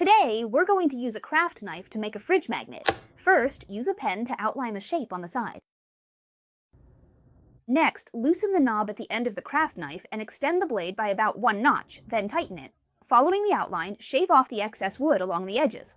Today, we're going to use a craft knife to make a fridge magnet. First, use a pen to outline the shape on the side. Next, loosen the knob at the end of the craft knife and extend the blade by about 1 notch, then tighten it. Following the outline, shave off the excess wood along the edges.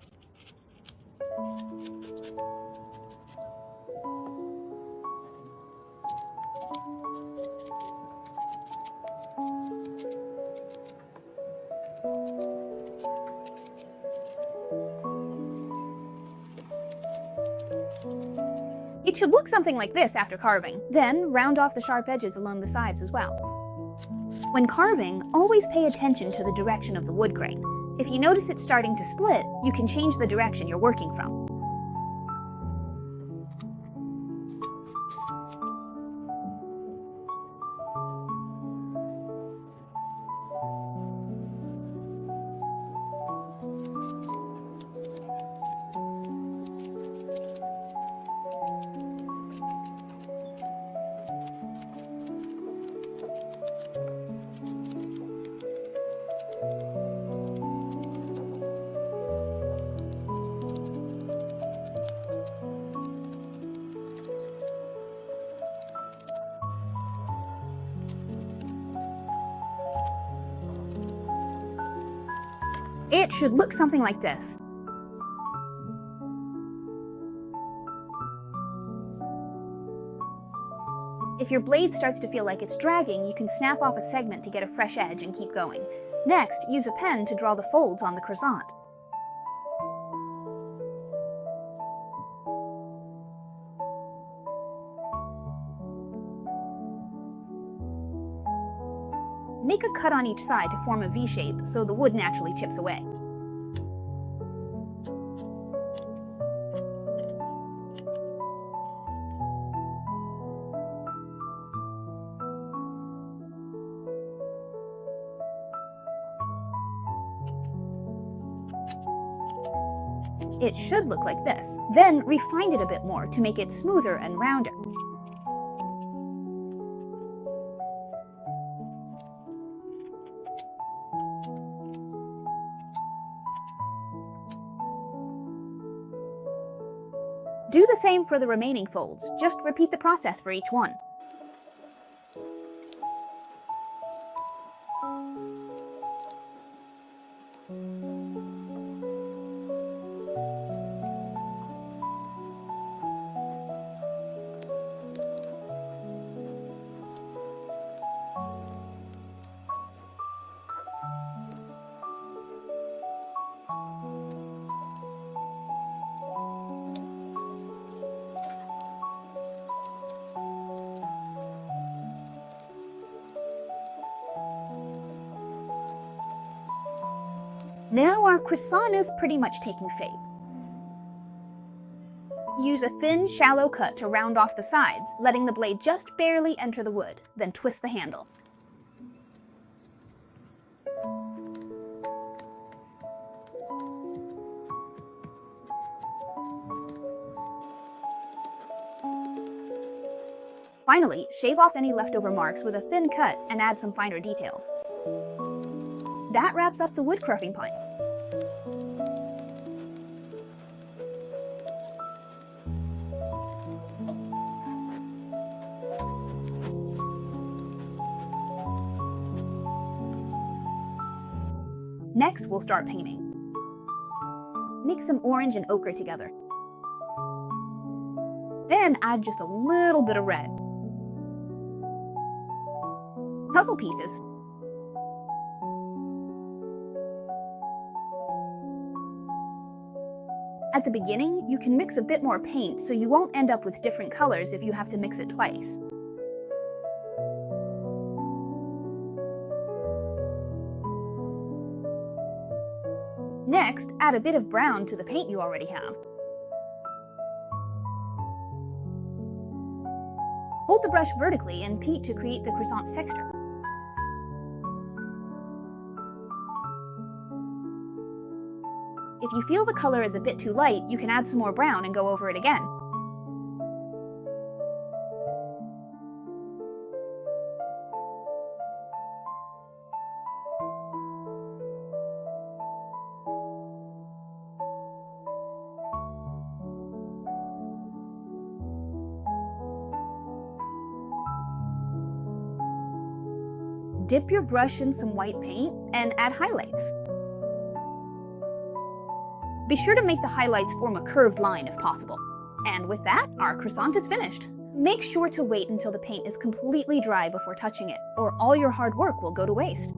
It should look something like this after carving. Then, round off the sharp edges along the sides as well. When carving, always pay attention to the direction of the wood grain. If you notice it starting to split, you can change the direction you're working from. It should look something like this. If your blade starts to feel like it's dragging, you can snap off a segment to get a fresh edge and keep going. Next, use a pen to draw the folds on the croissant. Make a cut on each side to form a V shape so the wood naturally chips away. It should look like this. Then refine it a bit more to make it smoother and rounder. Do the same for the remaining folds, just repeat the process for each one. Now our croissant is pretty much taking shape. Use a thin, shallow cut to round off the sides, letting the blade just barely enter the wood, then twist the handle. Finally, shave off any leftover marks with a thin cut and add some finer details. That wraps up the wood carving part. Next, we'll start painting. Mix some orange and ochre together. Then add just a little bit of red. Puzzle pieces. At the beginning, you can mix a bit more paint so you won't end up with different colors if you have to mix it twice. Next, add a bit of brown to the paint you already have. Hold the brush vertically and paint to create the croissant's texture. If you feel the color is a bit too light, you can add some more brown and go over it again. Dip your brush in some white paint and add highlights. Be sure to make the highlights form a curved line if possible. And with that, our croissant is finished. Make sure to wait until the paint is completely dry before touching it, or all your hard work will go to waste.